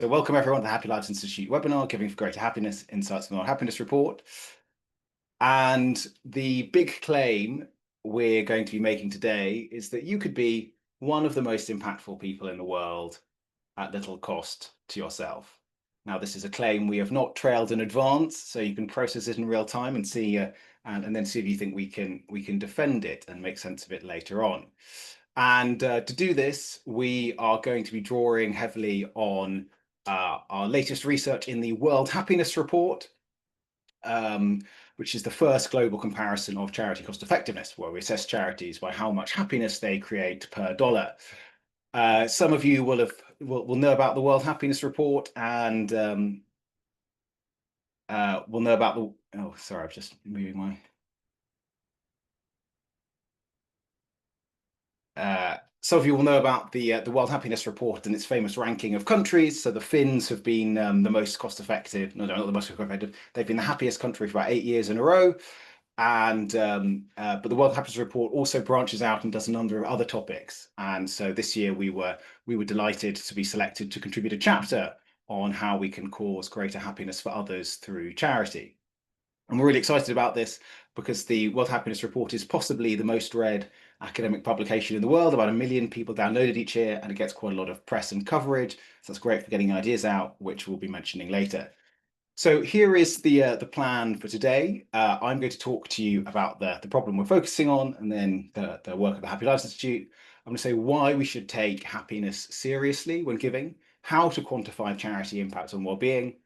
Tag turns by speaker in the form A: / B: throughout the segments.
A: So welcome everyone to the Happy Lives Institute webinar, Giving for Greater Happiness, Insights from our Happiness Report. And the big claim we're going to be making today is that you could be one of the most impactful people in the world at little cost to yourself. Now, this is a claim we have not trailed in advance, so you can process it in real time and see, and then see if you think we can defend it and make sense of it later on. And to do this, we are going to be drawing heavily on our latest research in the World Happiness Report, which is the first global comparison of charity cost effectiveness, where we assess charities by how much happiness they create per dollar. Some of you will know about the World Happiness Report, and will know about the. Oh, sorry, I'm just moving my. Some of you will know about the World Happiness Report and its famous ranking of countries. So the Finns have been the most cost effective. No, not the most cost effective. They've been the happiest country for about 8 years in a row. And but the World Happiness Report also branches out and does a number of other topics. And so this year we were delighted to be selected to contribute a chapter on how we can cause greater happiness for others through charity. And we're really excited about this because the World Happiness Report is possibly the most read academic publication in the world. About 1 million people download it each year, and it gets quite a lot of press and coverage. So that's great for getting ideas out, which we'll be mentioning later. So here is the plan for today. I'm going to talk to you about the problem we're focusing on, and then the work of the Happy Lives Institute. I'm going to say why we should take happiness seriously when giving, how to quantify charity impact on well-being.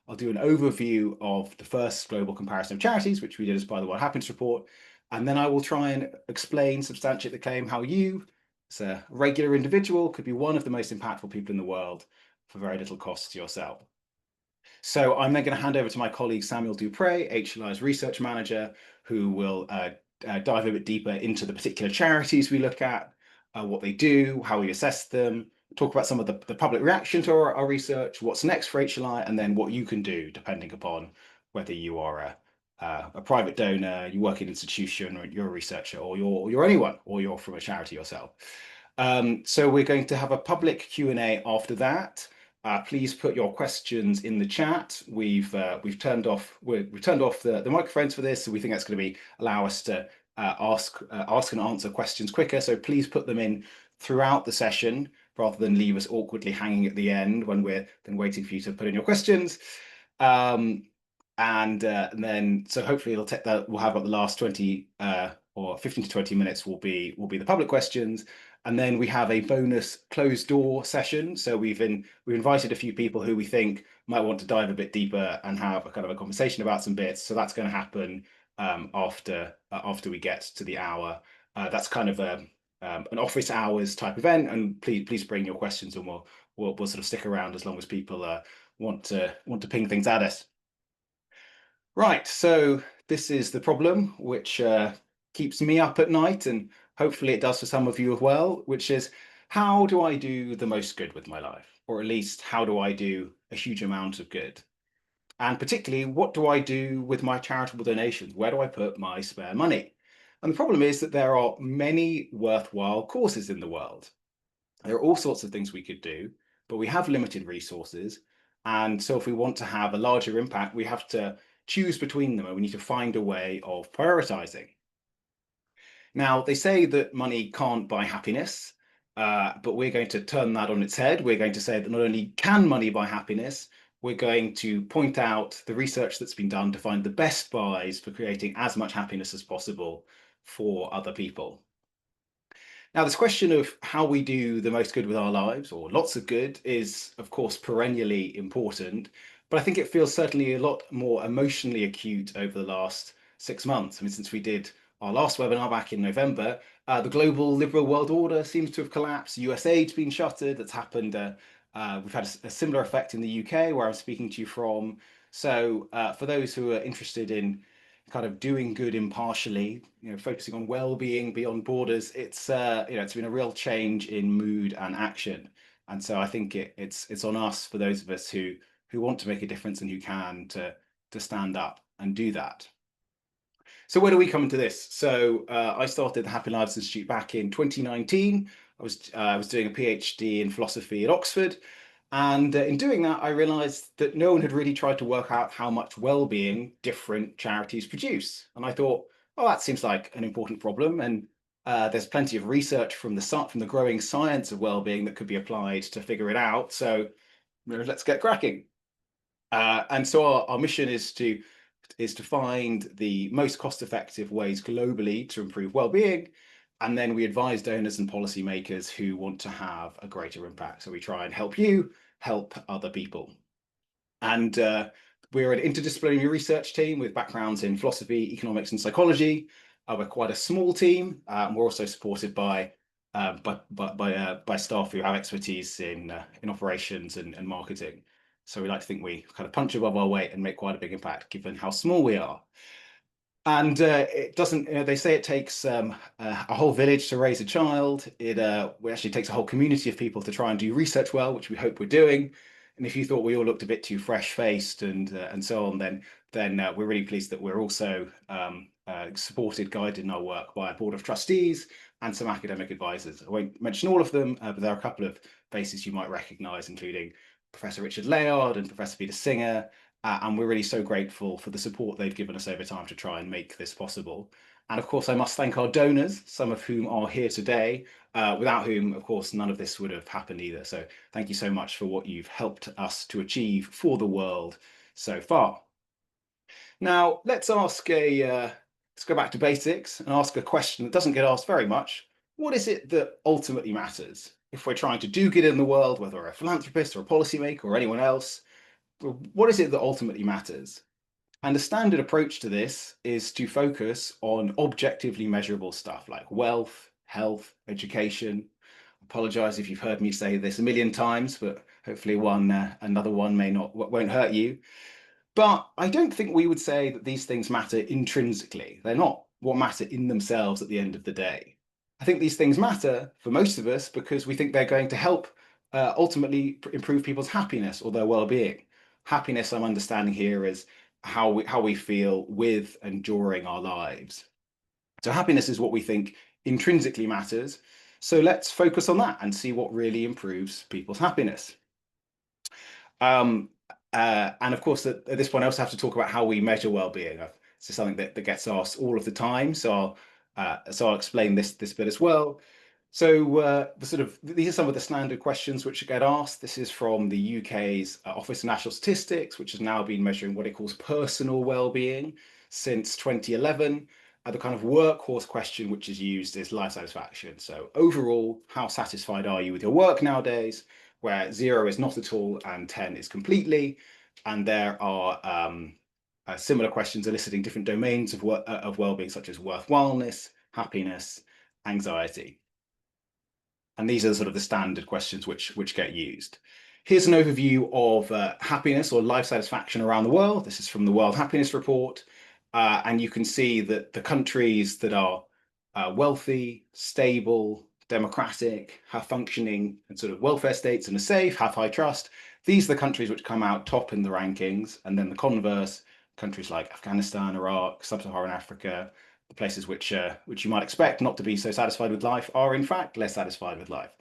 A: I'll do an overview of the first global comparison of charities, which we did as part of the World Happiness Report, and then I will try and explain, substantiate the claim how you, as a regular individual, could be one of the most impactful people in the world for very little cost to yourself. So I'm then going to hand over to my colleague Samuel Dupre, HLI's research manager, who will dive a bit deeper into the particular charities we look at, what they do, how we assess them, talk about some of the public reaction to our research, what's next for HLI, and then what you can do depending upon whether you are a private donor, you work in an institution, or you're a researcher, or you're anyone, or you're from a charity yourself. So we're going to have a public Q&A after that. Please put your questions in the chat. We've turned off the microphones for this, so we think that's going to allow us to ask and answer questions quicker. So please put them in throughout the session rather than leave us awkwardly hanging at the end when we're then waiting for you to put in your questions. And then so hopefully it'll take that. We'll have about the last 20 or 15 to 20 minutes will be the public questions. And then we have a bonus closed door session. So we've invited a few people who we think might want to dive a bit deeper and have a kind of a conversation about some bits. So that's going to happen after we get to the hour. That's kind of an office hours type event. And please bring your questions, and we'll sort of stick around as long as people want to ping things at us. Right. So this is the problem which keeps me up at night, and hopefully it does for some of you as well, which is, how do I do the most good with my life? Or at least, how do I do a huge amount of good? And particularly, what do I do with my charitable donations? Where do I put my spare money? And the problem is that there are many worthwhile causes in the world. There are all sorts of things we could do, but we have limited resources. And so if we want to have a larger impact, we have to choose between them, and we need to find a way of prioritizing. Now, they say that money can't buy happiness, but we're going to turn that on its head. We're going to say that not only can money buy happiness, we're going to point out the research that's been done to find the best buys for creating as much happiness as possible for other people. Now, this question of how we do the most good with our lives, or lots of good, is, of course, perennially important. But I think it feels certainly a lot more emotionally acute over the last 6 months. I mean, since we did our last webinar back in November, the global liberal world order seems to have collapsed. US aid's been shuttered. That's happened. We've had a similar effect in the UK, where I'm speaking to you from. So for those who are interested in kind of doing good impartially, focusing on well-being beyond borders, it's been a real change in mood and action. And so I think it's on us, for those of us who want to make a difference and who can, to stand up and do that. So where do we come into this? So I started the Happy Lives Institute back in 2019. I was doing a PhD in philosophy at Oxford, And in doing that, I realized that no one had really tried to work out how much well-being different charities produce. And I thought, oh, that seems like an important problem. And there's plenty of research from the growing science of well-being that could be applied to figure it out. So let's get cracking. And so our mission is to find the most cost-effective ways globally to improve well-being. And then we advise donors and policymakers who want to have a greater impact. So we try and help you help other people. And we're an interdisciplinary research team with backgrounds in philosophy, economics, and psychology. We're quite a small team. We're also supported by staff who have expertise in operations and marketing. So we like to think we kind of punch above our weight and make quite a big impact, given how small we are. And it doesn't, they say it takes a whole village to raise a child. It actually takes a whole community of people to try and do research well, which we hope we're doing. And if you thought we all looked a bit too fresh-faced and so on, then we're really pleased that we're also supported, guided in our work by a board of trustees and some academic advisors. I won't mention all of them, but there are a couple of faces you might recognise, including Professor Richard Layard and Professor Peter Singer. And we're really so grateful for the support they've given us over time to try and make this possible. And of course, I must thank our donors, some of whom are here today, without whom, of course, none of this would have happened either. So thank you so much for what you've helped us to achieve for the world so far. Now, let's go back to basics and ask a question that doesn't get asked very much. What is it that ultimately matters? If we're trying to do good in the world, whether we're a philanthropist or a policymaker or anyone else, what is it that ultimately matters? And the standard approach to this is to focus on objectively measurable stuff like wealth, health, education. I apologize if you've heard me say this a million times, but hopefully another one won't hurt you. But I don't think we would say that these things matter intrinsically. They're not what matter in themselves at the end of the day. I think these things matter for most of us because we think they're going to help ultimately improve people's happiness or their well-being. Happiness, I'm understanding here, is how we feel with and during our lives. So happiness is what we think intrinsically matters. So let's focus on that and see what really improves people's happiness. And of course, at this point, I also have to talk about how we measure well-being. This is something that gets asked all of the time. So I'll explain this bit as well. So these are some of the standard questions which get asked. This is from the UK's Office of National Statistics, which has now been measuring what it calls personal well-being since 2011. The kind of workhorse question which is used is life satisfaction. So overall, how satisfied are you with your work nowadays? Where 0 is not at all and 10 is completely. And there are similar questions eliciting different domains of well-being, such as worthwhileness, happiness, anxiety. And these are sort of the standard questions which get used. Here's an overview of happiness or life satisfaction around the world. This is from the World Happiness Report. And you can see that the countries that are wealthy, stable, democratic, have functioning and sort of welfare states and are safe, have high trust. These are the countries which come out top in the rankings. And then the converse, countries like Afghanistan, Iraq, Sub-Saharan Africa, the places which you might expect not to be so satisfied with life are in fact less satisfied with life.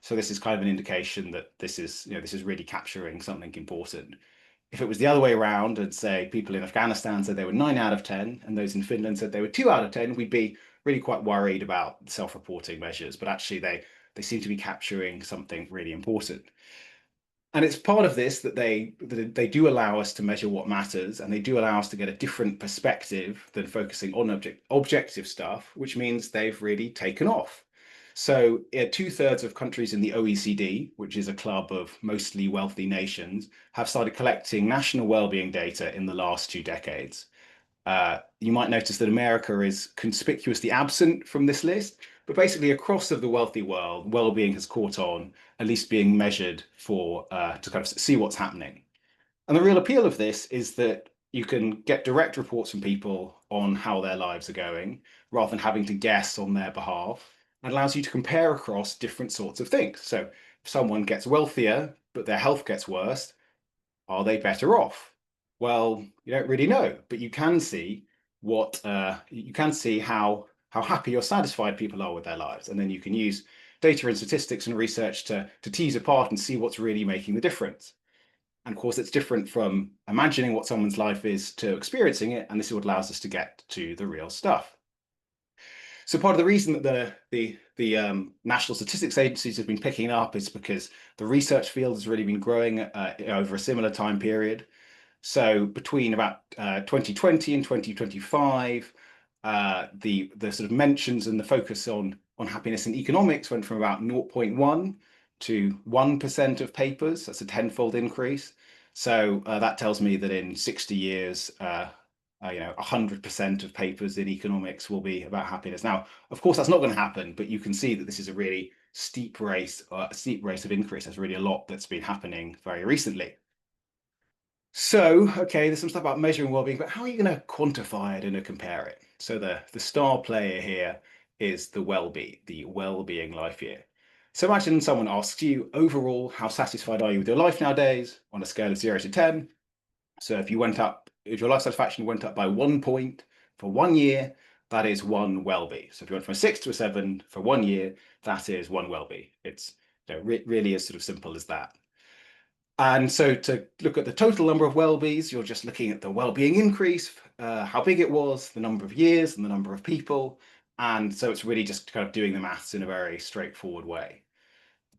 A: So this is kind of an indication that this is really capturing something important. If it was the other way around and say people in Afghanistan said they were 9 out of 10 and those in Finland said they were 2 out of 10, we'd be really quite worried about self-reporting measures, but actually they seem to be capturing something really important. And it's part of this that they do allow us to measure what matters, and they do allow us to get a different perspective than focusing on objective stuff, which means they've really taken off. So 2/3 of countries in the OECD, which is a club of mostly wealthy nations, have started collecting national well-being data in the last 2 decades. You might notice that America is conspicuously absent from this list, but basically across of the wealthy world, well-being has caught on, at least being measured to kind of see what's happening. And the real appeal of this is that you can get direct reports from people on how their lives are going, rather than having to guess on their behalf. It allows you to compare across different sorts of things. So if someone gets wealthier, but their health gets worse, are they better off? Well, you don't really know, but you can see how happy or satisfied people are with their lives, and then you can use data and statistics and research to tease apart and see what's really making the difference. And of course, it's different from imagining what someone's life is to experiencing it. And this is what allows us to get to the real stuff. So part of the reason that the national statistics agencies have been picking up is because the research field has really been growing over a similar time period. So between about 2020 and 2025, the sort of mentions and the focus on happiness and economics went from about 0.1 to 1% of papers. That's a tenfold increase. So that tells me that in 60 years, 100% of papers in economics will be about happiness. Now, of course, that's not going to happen, but you can see that this is a really steep race, a steep rate of increase. There's really a lot that's been happening very recently. So, okay, there's some stuff about measuring well-being, but how are you going to quantify it and compare it? So the star player here is the WELLBY, the well-being life year. So imagine someone asks you, overall, how satisfied are you with your life nowadays on a scale of 0 to 10? So if your life satisfaction went up by 1 point for 1 year, that is one WELLBY. So if you went from a 6 to a 7 for 1 year, that is one WELLBY. It's really as sort of simple as that. And so to look at the total number of WELLBYs, you're just looking at the well-being increase, how big it was, the number of years and the number of people. And so it's really just kind of doing the maths in a very straightforward way.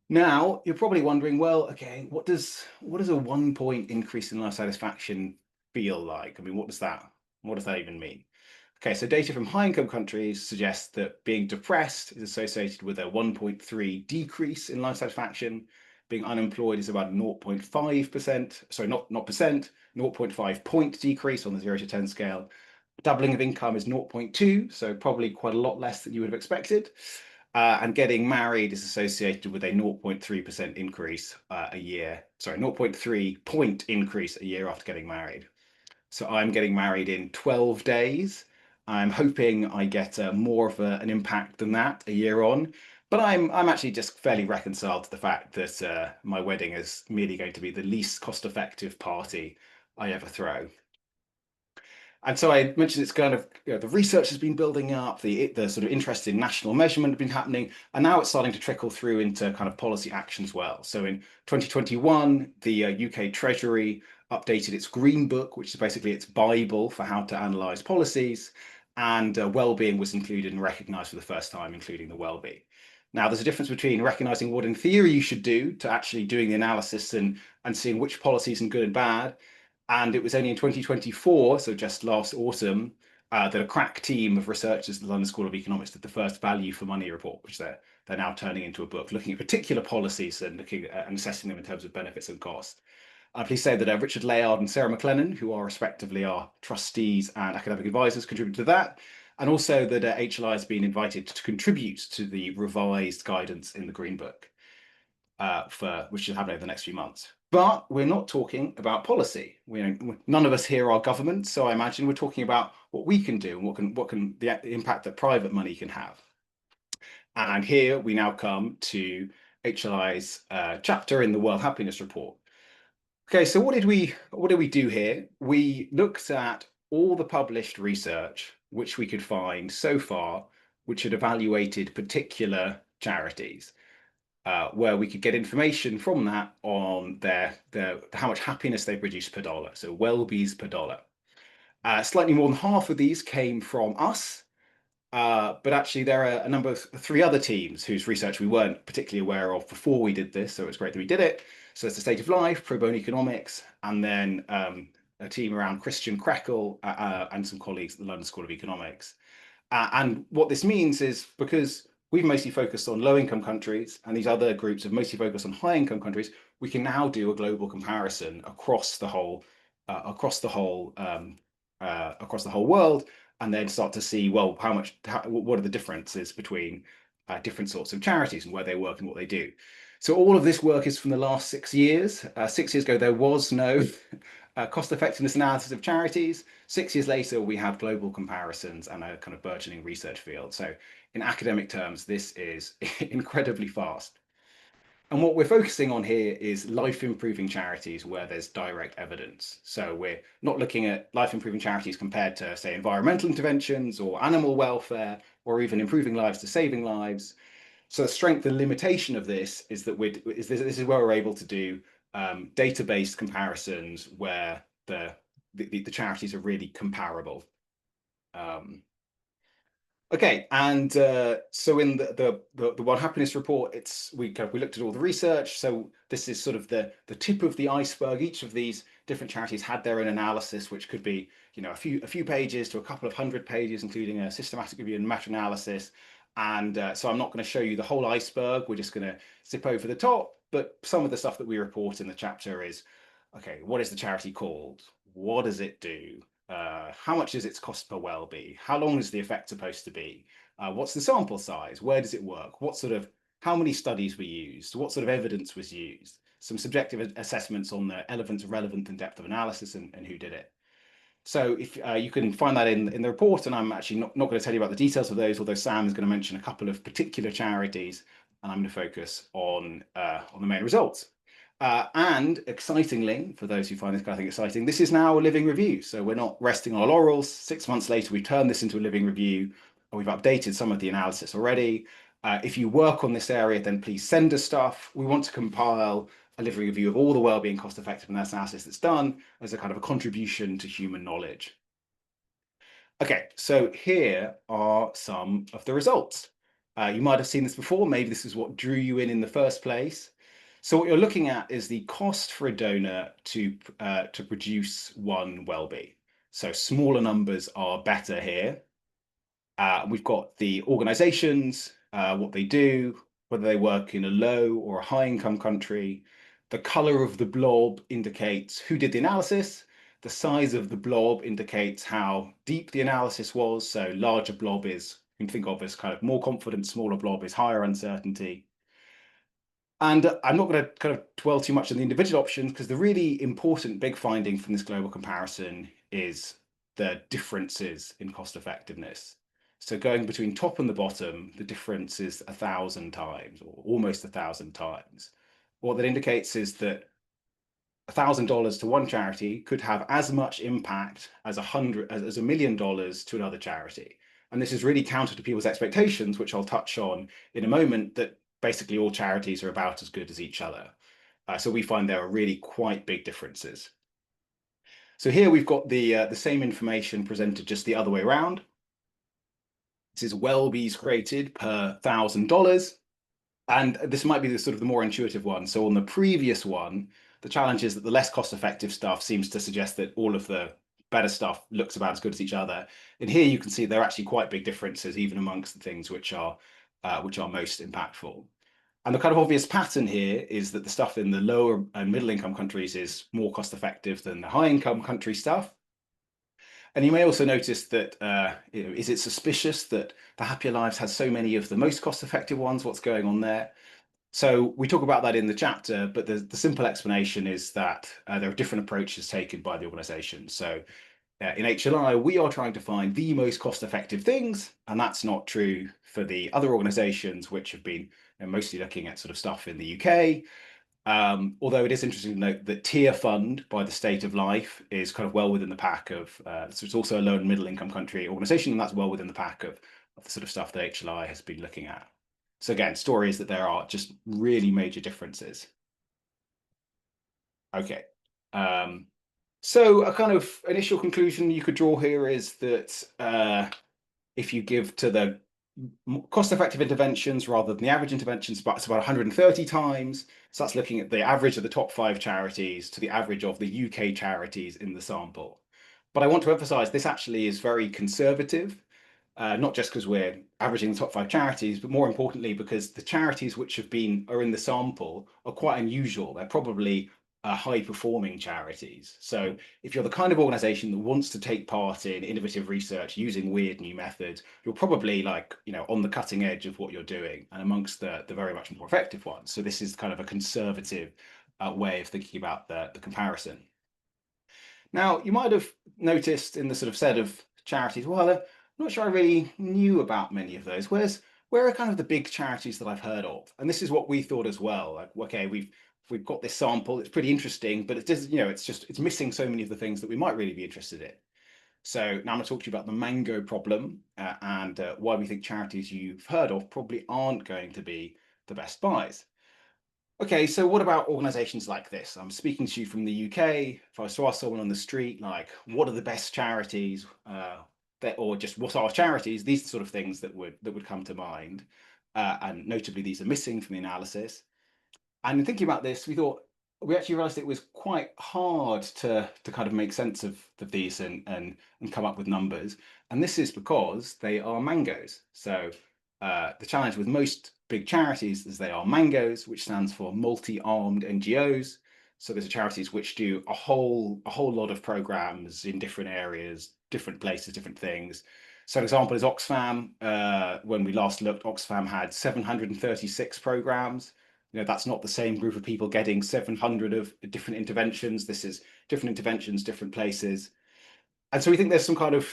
A: Now, you're probably wondering, well, okay, what does a 1 point increase in life satisfaction feel like? I mean, what does that even mean? Okay, so data from high-income countries suggests that being depressed is associated with a 1.3 decrease in life satisfaction. Being unemployed is about 0.5%, sorry, not percent, 0.5 point decrease on the 0 to 10 scale. Doubling of income is 0.2, so probably quite a lot less than you would have expected. And getting married is associated with a 0.3% increase a year. Sorry, 0.3 point increase a year after getting married. So I'm getting married in 12 days. I'm hoping I get more of an impact than that a year on. But I'm actually just fairly reconciled to the fact that my wedding is merely going to be the least cost-effective party I ever throw. And so I mentioned it's kind of, the research has been building up, the sort of interest in national measurement has been happening, and now it's starting to trickle through into kind of policy action as well. So in 2021, the UK Treasury updated its Green Book, which is basically its Bible for how to analyse policies, and well-being was included and recognised for the first time, including the well-being. Now, there's a difference between recognising what in theory you should do to actually doing the analysis and seeing which policies are good and bad. And it was only in 2024, so just last autumn, that a crack team of researchers at the London School of Economics did the first value for money report, which they're now turning into a book, looking at particular policies and looking at and assessing them in terms of benefits and cost. I'm pleased to say that Richard Layard and Sarah McLennan, who are respectively our trustees and academic advisors, contributed to that. And also that HLI has been invited to contribute to the revised guidance in the Green Book, which should happen over the next few months. But we're not talking about policy. None of us here are government, so I imagine we're talking about what we can do and what can the impact that private money can have. And here we now come to HLI's chapter in the World Happiness Report. Okay, so what did we do here? We looked at all the published research which we could find so far, which had evaluated particular charities. Where we could get information from that on how much happiness they produce per dollar, so WELLBYs per dollar. Slightly more than half of these came from us, but actually there are a number of 3 other teams whose research we weren't particularly aware of before we did this, so it's great that we did it. So it's the State of Life, Pro Bono Economics, and then a team around Christian Krekel and some colleagues at the London School of Economics. And what this means is because we've mostly focused on low-income countries, and these other groups have mostly focused on high-income countries, we can now do a global comparison across the whole world, and then start to see, well, what are the differences between different sorts of charities and where they work and what they do. So all of this work is from the last 6 years. 6 years ago, there was no cost effectiveness analysis of charities. 6 years later, we have global comparisons and a kind of burgeoning research field. So in academic terms, this is incredibly fast. And what we're focusing on here is life improving charities where there's direct evidence. So we're not looking at life improving charities compared to, say, environmental interventions or animal welfare, or even improving lives to saving lives. So the strength and limitation of this is that this is where we're able to do database comparisons where the charities are really comparable. Um, Okay, and so in the World Happiness Report, we looked at all the research. So this is sort of the tip of the iceberg. Each of these different charities had their own analysis, which could be a few pages to a couple of hundred pages, including a systematic review and meta-analysis. And so I'm not going to show you the whole iceberg. We're just going to zip over the top. But some of the stuff that we report in the chapter is, okay, what is the charity called? What does it do? How much is its cost per WELLBY? How long is the effect supposed to be? What's the sample size? Where does it work? How many studies were used? What sort of evidence was used? Some subjective assessments on the elements of relevance and depth of analysis and who did it. So if you can find that in the report, and I'm actually not going to tell you about the details of those, although Sam is going to mention a couple of particular charities, and I'm going to focus on the main results. And excitingly, for those who find this kind of thing exciting, this is now a living review. So we're not resting on our laurels. 6 months later, we turned this into a living review. We've updated some of the analysis already. If you work on this area, then please send us stuff. We want to compile a living review of all the wellbeing cost effectiveness analysis that's done as a kind of a contribution to human knowledge. Okay, so here are some of the results. You might have seen this before. Maybe this is what drew you in the first place. So what you're looking at is the cost for a donor to produce one WELLBY. So smaller numbers are better here. We've got the organizations, what they do, whether they work in a low or a high income country. The color of the blob indicates who did the analysis. The size of the blob indicates how deep the analysis was. So larger blob is, you can think of as kind of more confident, smaller blob is higher uncertainty. And I'm not going to kind of dwell too much on the individual options because the really important big finding from this global comparison is the differences in cost effectiveness. So going between top and the bottom, the difference is 1,000 times or almost 1,000 times. What that indicates is that $1,000 to one charity could have as much impact as $1 million to another charity. And this is really counter to people's expectations, which I'll touch on in a moment, that basically all charities are about as good as each other. So we find there are really quite big differences. So here we've got the same information presented just the other way around. This is WELLBYs created per $1,000. And this might be the sort of the more intuitive one. So on the previous one, the challenge is that the less cost-effective stuff seems to suggest that all of the better stuff looks about as good as each other. And here you can see there are actually quite big differences even amongst the things which are most impactful. And the kind of obvious pattern here is that the stuff in the lower and middle income countries is more cost effective than the high income country stuff. And you may also notice that, is it suspicious that the Happier Lives has so many of the most cost effective ones? What's going on there? So we talk about that in the chapter, but the simple explanation is that there are different approaches taken by the organization. So in HLI, we are trying to find the most cost-effective things, and that's not true for the other organizations, which have been mostly looking at sort of stuff in the UK. Although it is interesting to note that Tier Fund by the State of Life is kind of well within the pack of, so it's also a low and middle income country organization, and that's well within the pack of the sort of stuff that HLI has been looking at. So again, story is that there are just really major differences. Okay. So a kind of initial conclusion you could draw here is that if you give to the cost-effective interventions rather than the average interventions, it's about 130 times. So that's looking at the average of the top 5 charities to the average of the UK charities in the sample. But I want to emphasize this actually is very conservative. Not just because we're averaging the top 5 charities, but more importantly, because the charities which are in the sample are quite unusual. They're probably high performing charities. So if you're the kind of organization that wants to take part in innovative research using weird new methods, you're probably on the cutting edge of what you're doing and amongst the very much more effective ones. So this is kind of a conservative way of thinking about the comparison. Now, you might have noticed in the sort of set of charities, well, I'm not sure I really knew about many of those. Where are kind of the big charities that I've heard of? And this is what we thought as well. Like, okay, we've got this sample, it's pretty interesting, but it's just, it's missing so many of the things that we might really be interested in. So now I'm going to talk to you about the mango problem and why we think charities you've heard of probably aren't going to be the best buys. Okay, so what about organizations like this? I'm speaking to you from the UK. If I was to ask someone on the street, like, what are the best charities, or just what are charities? These are the sort of things that would come to mind, and notably, these are missing from the analysis. And in thinking about this, we actually realized it was quite hard to kind of make sense of these and come up with numbers. And this is because they are mangoes. So the challenge with most big charities is they are mangoes, which stands for multi-armed NGOs. So those are charities which do a whole lot of programs in different areas, different places, different things. So an example is Oxfam. When we last looked, Oxfam had 736 programs. That's not the same group of people getting 700 of different interventions. This is different interventions, different places. And so we think there's some kind of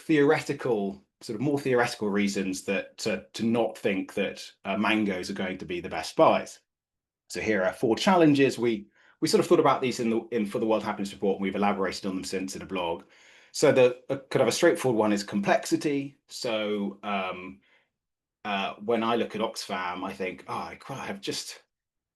A: more theoretical reasons that to not think that mangoes are going to be the best buys. So here are 4 challenges. We sort of thought about these for the World Happiness Report, and we've elaborated on them since in a blog. So the kind of a straightforward one is complexity. So when I look at Oxfam, I think, oh, I've just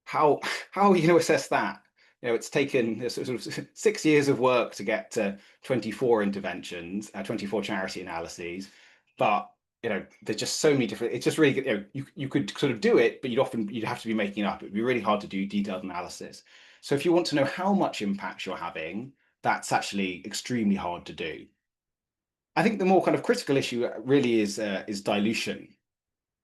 A: how how are you going to assess that? It's taken sort of 6 years of work to get to 24 interventions, 24 charity analyses, but there's just so many different. It's just really you could sort of do it, but you'd have to be making it up. It'd be really hard to do detailed analysis. So if you want to know how much impact you're having, that's actually extremely hard to do. I think the more kind of critical issue really is dilution.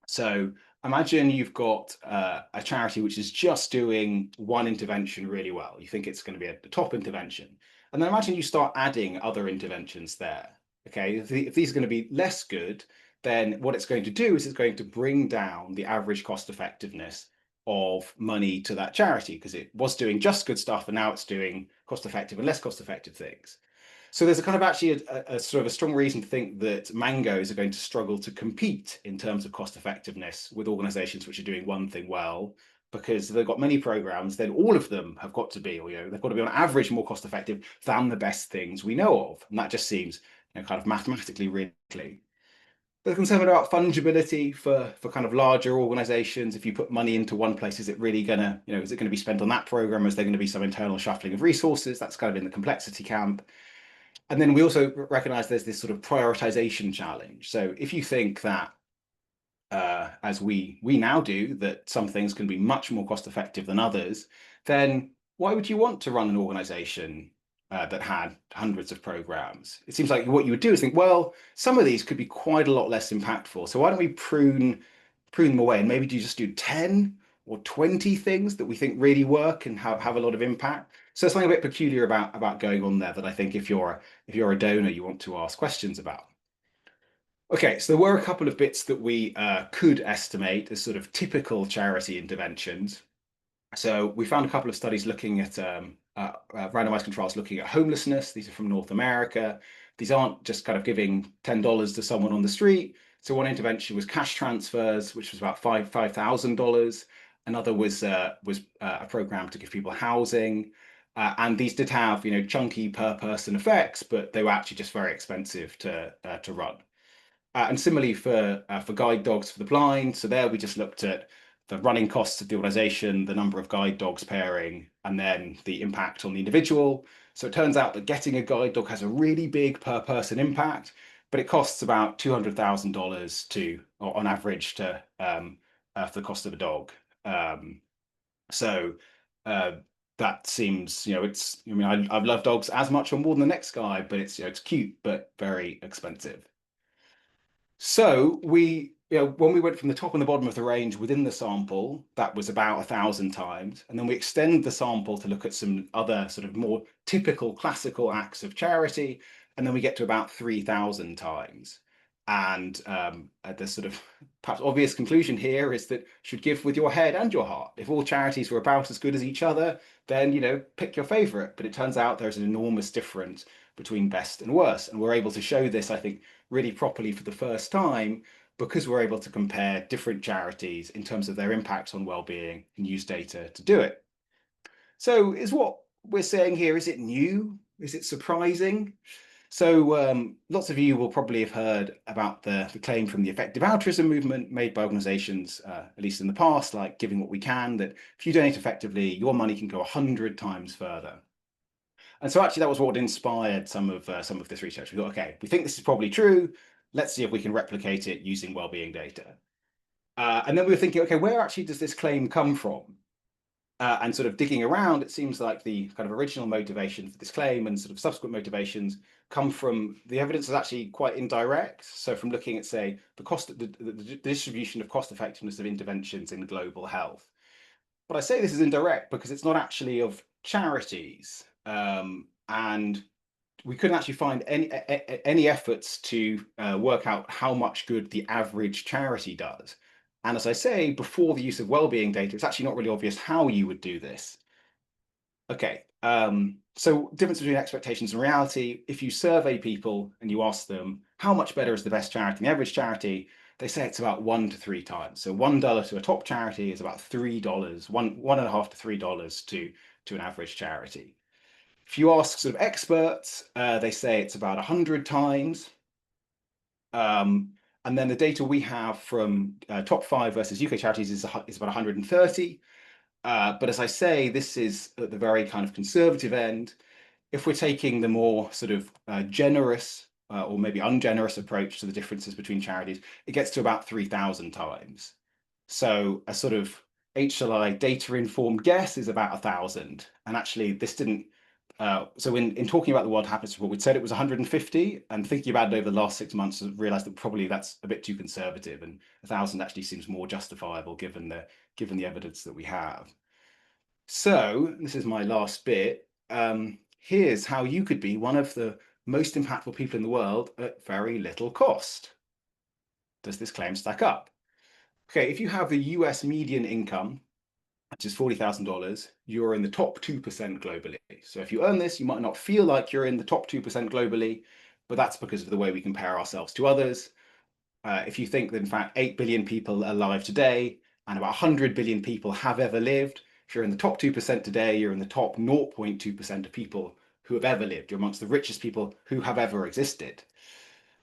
A: So imagine you've got a charity which is just doing one intervention really well. You think it's going to be a top intervention. And then imagine you start adding other interventions there. Okay, if these are going to be less good, then what it's going to do is it's going to bring down the average cost effectiveness of money to that charity because it was doing just good stuff and now it's doing cost effective and less cost effective things. So there's a kind of actually a sort of a strong reason to think that mangoes are going to struggle to compete in terms of cost effectiveness with organizations which are doing one thing well, because they've got many programs, then all of them have got to be, or they've got to be on average more cost effective than the best things we know of. And that just seems kind of mathematically really likely. There's concern about fungibility for kind of larger organizations. If you put money into one place, is it really gonna, is it going to be spent on that program? Is there going to be some internal shuffling of resources? That's kind of in the complexity camp. And then we also recognize there's this sort of prioritization challenge. So if you think that, as we now do, that some things can be much more cost effective than others, then why would you want to run an organization that had hundreds of programs? It seems like what you would do is think, well, some of these could be quite a lot less impactful. So why don't we prune them away and maybe just do 10 or 20 things that we think really work and have a lot of impact? So something a bit peculiar about going on there that I think if you're a donor, you want to ask questions about. Okay, so there were a couple of bits that we could estimate as sort of typical charity interventions. So we found a couple of studies looking at randomized controls looking at homelessness. These are from North America. These aren't just kind of giving $10 to someone on the street. So one intervention was cash transfers, which was about $5,000. Another was a program to give people housing. And these did have chunky per person effects, but they were actually just very expensive to run. And similarly for guide dogs for the blind. So there we just looked at the running costs of the organization, the number of guide dogs pairing, and then the impact on the individual. So it turns out that getting a guide dog has a really big per person impact, but it costs about $200,000 on average for the cost of a dog. So that seems, I've loved dogs as much or more than the next guy, but it's cute, but very expensive. So when we went from the top and the bottom of the range within the sample, that was about 1,000 times. And then we extend the sample to look at some other sort of more typical classical acts of charity. And then we get to about 3,000 times. And the sort of perhaps obvious conclusion here is that you should give with your head and your heart. If all charities were about as good as each other, then, pick your favorite. But it turns out there's an enormous difference between best and worst. And we're able to show this, I think, really properly for the first time because we're able to compare different charities in terms of their impact on well-being and use data to do it. So is what we're saying here, is it new? Is it surprising? So lots of you will probably have heard about the claim from the effective altruism movement made by organizations, at least in the past, like Giving What We Can, that if you donate effectively, your money can go 100 times further. And so actually that was what inspired some of this research. We thought, okay, we think this is probably true. Let's see if we can replicate it using well-being data. And then we were thinking, okay, where actually does this claim come from? And sort of digging around, it seems like the kind of original motivation for this claim and sort of subsequent motivations come from the evidence is actually quite indirect. So from looking at, say, the distribution of cost effectiveness of interventions in global health. But I say this is indirect because it's not actually of charities. And we couldn't actually find any efforts to work out how much good the average charity does. And as I say, before the use of well-being data, it's actually not really obvious how you would do this. Okay, so difference between expectations and reality. If you survey people and you ask them how much better is the best charity than the average charity, they say it's about 1 to 3 times. So $1 to a top charity is about $3, one and a half to $3 to an average charity. If you ask sort of experts, they say it's about 100 times. And then the data we have from top 5 versus UK charities is about 130. But as I say, this is at the very kind of conservative end. If we're taking the more sort of generous or maybe ungenerous approach to the differences between charities, it gets to about 3,000 times. So a sort of HLI data-informed guess is about 1,000. And actually, this didn't. So in talking about the World Happiness Report, we'd said it was 150, and thinking about it over the last 6 months, I realized that probably that's a bit too conservative, and 1,000 actually seems more justifiable given the evidence that we have. So this is my last bit. Here's how you could be one of the most impactful people in the world at very little cost. Does this claim stack up? Okay, if you have the US median income, which is $40,000, you're in the top 2% globally. So if you earn this, you might not feel like you're in the top 2% globally, but that's because of the way we compare ourselves to others. If you think that in fact 8 billion people are alive today and about 100 billion people have ever lived, if you're in the top 2% today, you're in the top 0.2% of people who have ever lived. You're amongst the richest people who have ever existed.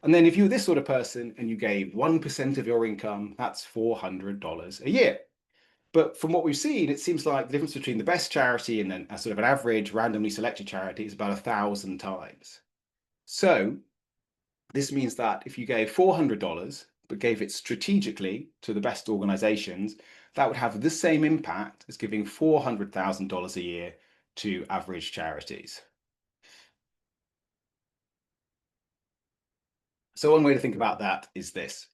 A: And then if you were this sort of person and you gave 1% of your income, that's $400 a year. But from what we've seen, it seems like the difference between the best charity and then a sort of an average randomly selected charity is about 1,000 times. So this means that if you gave $400, but gave it strategically to the best organizations, that would have the same impact as giving $400,000 a year to average charities. So one way to think about that is this.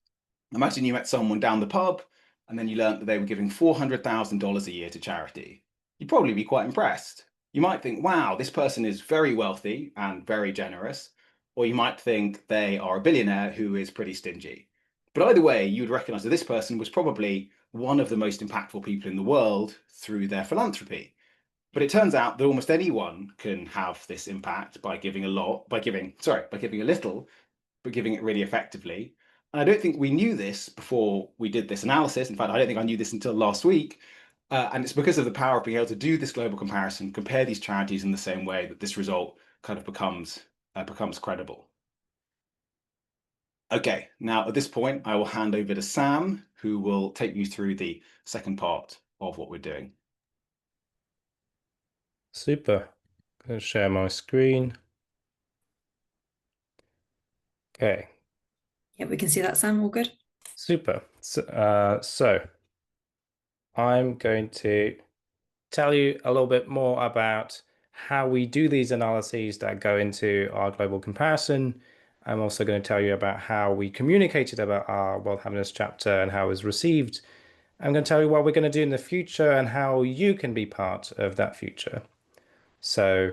A: Imagine you met someone down the pub and then you learned that they were giving $400,000 a year to charity. You'd probably be quite impressed. You might think, wow, this person is very wealthy and very generous. Or you might think they are a billionaire who is pretty stingy. But either way, you would recognize that this person was probably one of the most impactful people in the world through their philanthropy. But it turns out that almost anyone can have this impact by giving a little, but giving it really effectively. And I don't think we knew this before we did this analysis. In fact, I don't think I knew this until last week. And it's because of the power of being able to do this global comparison, compare these charities in the same way that this result kind of becomes credible. Okay, now at this point, I will hand over to Sam, who will take you through the second part of what we're doing.
B: Super. I'm going to share my screen. Okay.
C: Yeah, we can see that, Sam. All good.
B: Super. So I'm going to tell you a little bit more about how we do these analyses that go into our global comparison. I'm also going to tell you about how we communicated about our World Happiness chapter and how it was received. I'm going to tell you what we're going to do in the future and how you can be part of that future. So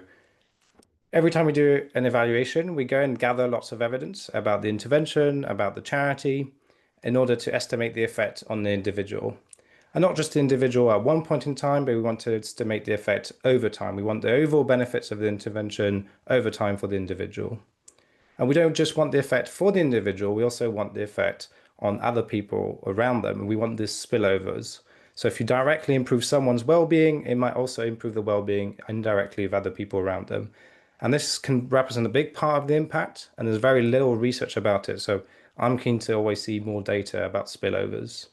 B: every time we do an evaluation, we go and gather lots of evidence about the intervention, about the charity, in order to estimate the effect on the individual. And not just the individual at one point in time, but we want to estimate the effect over time. We want the overall benefits of the intervention over time for the individual. And we don't just want the effect for the individual, we also want the effect on other people around them. And we want this spillovers. So if you directly improve someone's well-being, it might also improve the well-being indirectly of other people around them. And this can represent a big part of the impact, and there's very little research about it. So I'm keen to always see more data about spillovers.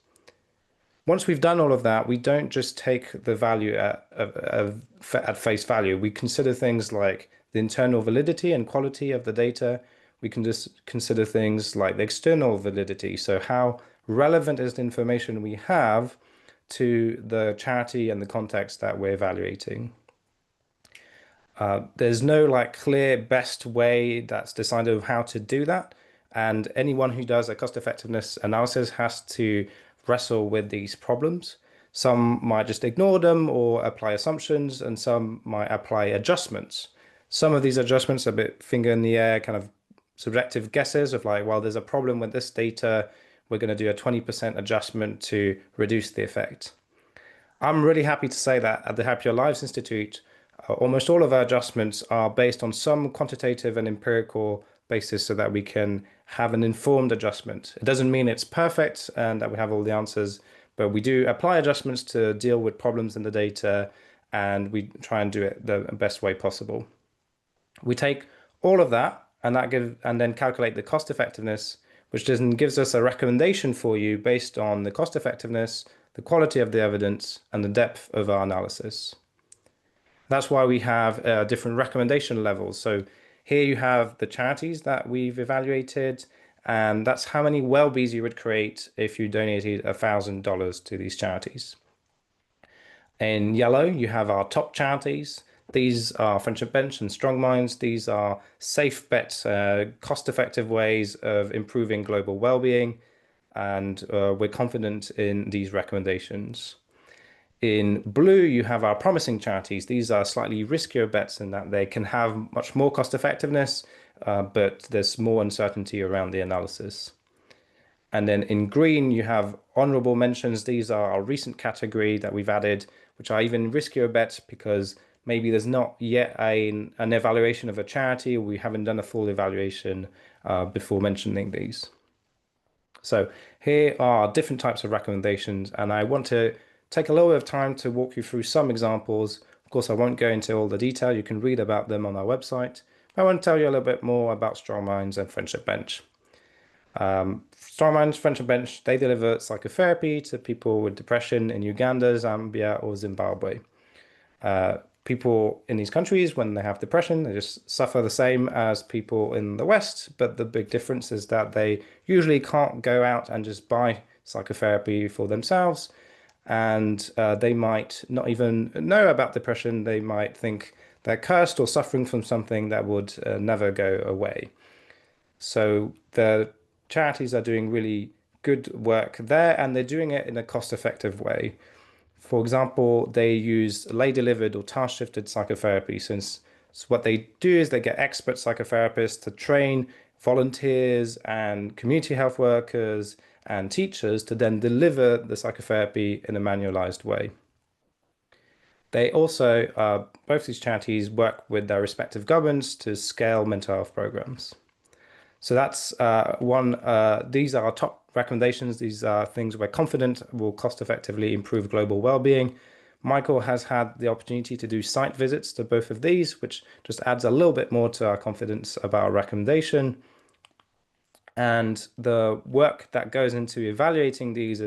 B: Once we've done all of that, we don't just take the value at face value. We consider things like the internal validity and quality of the data. We can just consider things like the external validity. So how relevant is the information we have to the charity and the context that we're evaluating? There's no like clear best way that's decided of how to do that. And anyone who does a cost effectiveness analysis has to wrestle with these problems. Some might just ignore them or apply assumptions, and some might apply adjustments. Some of these adjustments are a bit finger in the air, kind of subjective guesses of like, well, there's a problem with this data. We're going to do a 20% adjustment to reduce the effect. I'm really happy to say that at the Happier Lives Institute, almost all of our adjustments are based on some quantitative and empirical basis so that we can have an informed adjustment. It doesn't mean it's perfect and that we have all the answers, but we do apply adjustments to deal with problems in the data, and we try and do it the best way possible. We take all of that and then calculate the cost effectiveness, which then gives us a recommendation for you based on the cost effectiveness, the quality of the evidence, and the depth of our analysis. That's why we have different recommendation levels. So here you have the charities that we've evaluated, and that's how many WELLBYs you would create if you donated $1,000 to these charities. In yellow, you have our top charities. These are Friendship Bench and Strong Minds. These are safe bets, cost-effective ways of improving global well-being, and we're confident in these recommendations. In blue, you have our promising charities. These are slightly riskier bets in that they can have much more cost effectiveness, but there's more uncertainty around the analysis. And then in green, you have honorable mentions. These are our recent category that we've added, which are even riskier bets because maybe there's not yet an evaluation of a charity, or we haven't done a full evaluation before mentioning these. So here are different types of recommendations, and I want to take a little bit of time to walk you through some examples. Of course, I won't go into all the detail. You can read about them on our website. I want to tell you a little bit more about Strong Minds and Friendship Bench. Strong Minds, Friendship Bench, they deliver psychotherapy to people with depression in Uganda, Zambia, or Zimbabwe. People in these countries, when they have depression, they just suffer the same as people in the West, but the big difference is that they usually can't go out and just buy psychotherapy for themselves, and they might not even know about depression. They might think they're cursed or suffering from something that would never go away. So the charities are doing really good work there, and they're doing it in a cost-effective way. For example, they use lay-delivered or task-shifted psychotherapy. So what they do is they get expert psychotherapists to train volunteers and community health workers and teachers to then deliver the psychotherapy in a manualized way. They also, both these charities work with their respective governments to scale mental health programs. So that's these are our top recommendations. These are things we're confident will cost effectively improve global well-being. Michael has had the opportunity to do site visits to both of these, which just adds a little bit more to our confidence about our recommendation. And the work that goes into evaluating these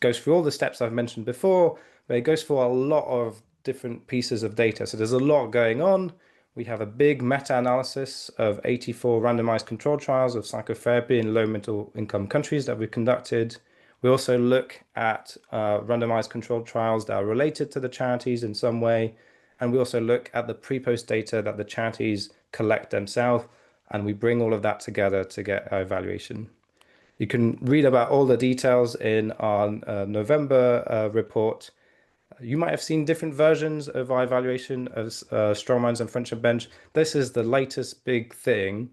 B: goes through all the steps I've mentioned before, but it goes through a lot of different pieces of data. So there's a lot going on. We have a big meta-analysis of 84 randomized controlled trials of psychotherapy in low middle income countries that we conducted. We also look at randomized controlled trials that are related to the charities in some way. And we also look at the pre-post data that the charities collect themselves, and we bring all of that together to get our evaluation. You can read about all the details in our November report. You might have seen different versions of our evaluation of Strong Minds and Friendship Bench. This is the latest big thing.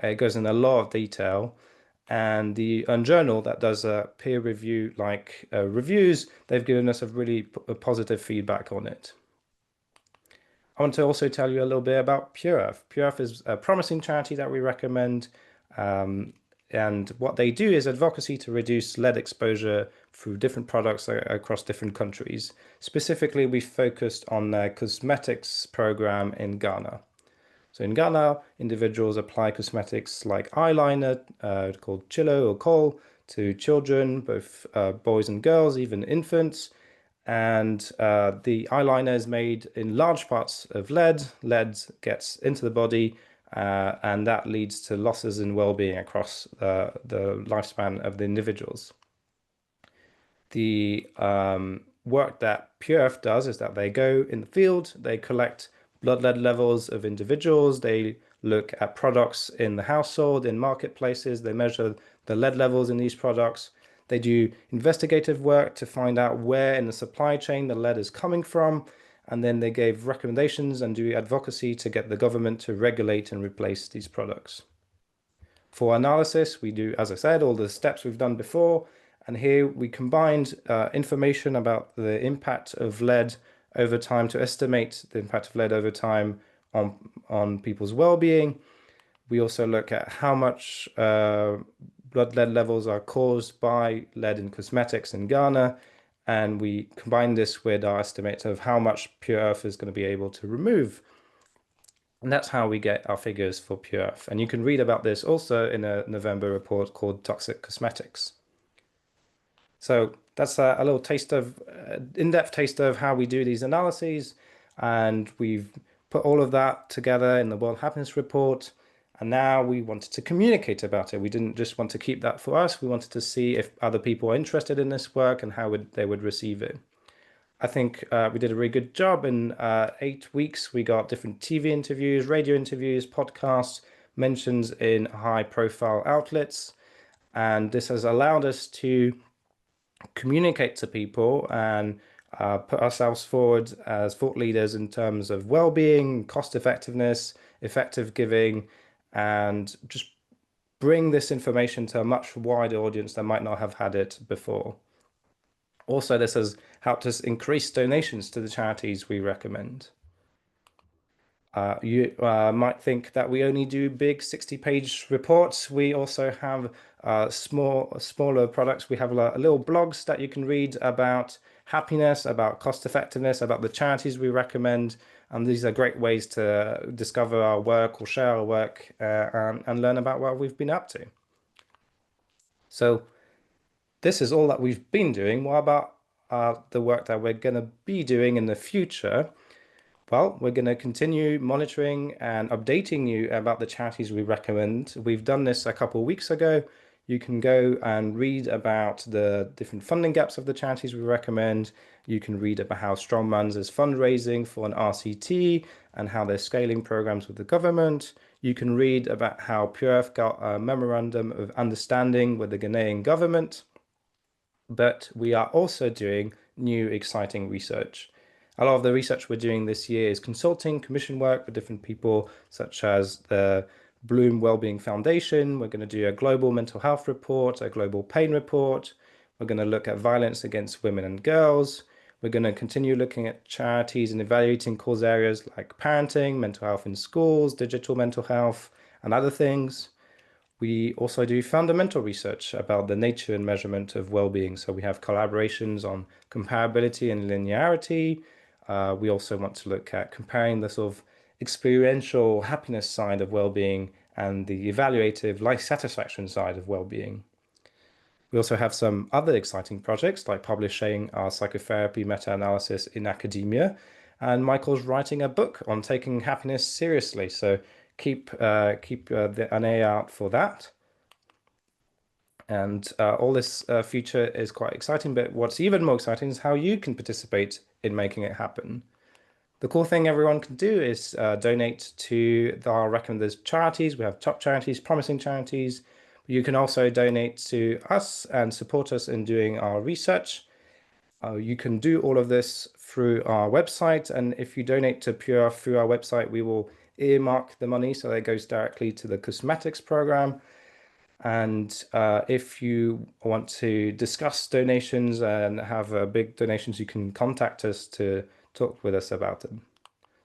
B: It goes in a lot of detail. And the journal that does a peer review like reviews, they've given us a really positive feedback on it. I want to also tell you a little bit about Pure Earth. Pure Earth is a promising charity that we recommend. And what they do is advocacy to reduce lead exposure through different products across different countries. Specifically, we focused on their cosmetics program in Ghana. So in Ghana, individuals apply cosmetics like eyeliner, called chilo or kohl, to children, both boys and girls, even infants. And the eyeliner is made in large parts of lead. Lead gets into the body, and that leads to losses in well-being across the lifespan of the individuals. The work that Pure Earth does is that they go in the field, they collect blood lead levels of individuals, they look at products in the household, in marketplaces, they measure the lead levels in these products. They do investigative work to find out where in the supply chain the lead is coming from, and then they gave recommendations and do advocacy to get the government to regulate and replace these products. For analysis, we do, as I said, all the steps we've done before, and here we combined information about the impact of lead over time to estimate the impact of lead over time on people's well-being. We also look at how much blood lead levels are caused by lead in cosmetics in Ghana, and we combine this with our estimate of how much Pure Earth is going to be able to remove. And that's how we get our figures for Pure Earth. And you can read about this also in a November report called Toxic Cosmetics. So that's a little taste of, in-depth taste of how we do these analyses. And we've put all of that together in the World Happiness Report. And now we wanted to communicate about it. We didn't just want to keep that for us. We wanted to see if other people are interested in this work and how they would receive it. I think we did a really good job. In 8 weeks, we got different TV interviews, radio interviews, podcasts, mentions in high-profile outlets. And this has allowed us to communicate to people and put ourselves forward as thought leaders in terms of well-being, cost effectiveness, effective giving, and just bring this information to a much wider audience that might not have had it before. Also, this has helped us increase donations to the charities we recommend. You might think that we only do big 60-page reports. We also have smaller products. We have little blogs that you can read about happiness, about cost effectiveness, about the charities we recommend. And these are great ways to discover our work or share our work and learn about what we've been up to. So this is all that we've been doing. What about the work that we're going to be doing in the future? Well, we're going to continue monitoring and updating you about the charities we recommend. We've done this a couple of weeks ago. You can go and read about the different funding gaps of the charities we recommend. You can read about how Strongman's is fundraising for an RCT and how they're scaling programs with the government. You can read about how Pure Earth got a memorandum of understanding with the Ghanaian government. But we are also doing new exciting research. A lot of the research we're doing this year is consulting, commission work with different people, such as the Bloom Wellbeing Foundation. We're going to do a global mental health report, a global pain report. We're going to look at violence against women and girls. We're going to continue looking at charities and evaluating cause areas like parenting, mental health in schools, digital mental health, and other things. We also do fundamental research about the nature and measurement of well-being. So we have collaborations on comparability and linearity. We also want to look at comparing the sort of experiential happiness side of well-being and the evaluative life satisfaction side of well-being. We also have some other exciting projects like publishing our psychotherapy meta-analysis in academia, and Michael's writing a book on taking happiness seriously. So keep an eye out for that. And all this future is quite exciting, but what's even more exciting is how you can participate in making it happen. The cool thing everyone can do is donate to our recommended charities. We have top charities, promising charities. You can also donate to us and support us in doing our research. You can do all of this through our website, and if you donate to Pure through our website, we will earmark the money so that it goes directly to the cosmetics program. And if you want to discuss donations and have big donations, you can contact us to talk with us about them.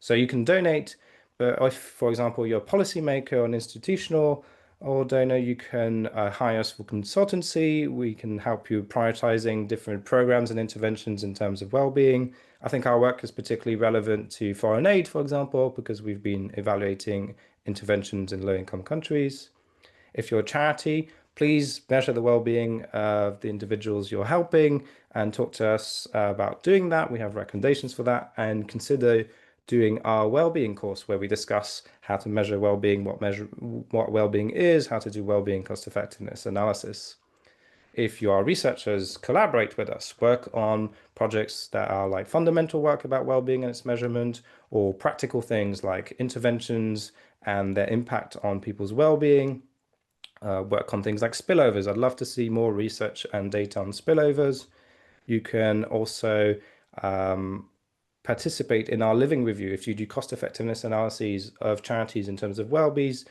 B: So you can donate, but if, for example, you're a policymaker or an institutional or donor, you can hire us for consultancy. We can help you prioritizing different programs and interventions in terms of well-being. I think our work is particularly relevant to foreign aid, for example, because we've been evaluating interventions in low-income countries. If you're a charity, please measure the well-being of the individuals you're helping and talk to us about doing that. We have recommendations for that, and consider doing our well-being course where we discuss how to measure well-being, what well-being is, how to do well-being cost effectiveness analysis. If you are researchers, collaborate with us, work on projects that are like fundamental work about well-being and its measurement, or practical things like interventions and their impact on people's well-being. Work on things like spillovers. I'd love to see more research and data on spillovers. You can also participate in our living review. If you do cost effectiveness analyses of charities in terms of WELLBYs,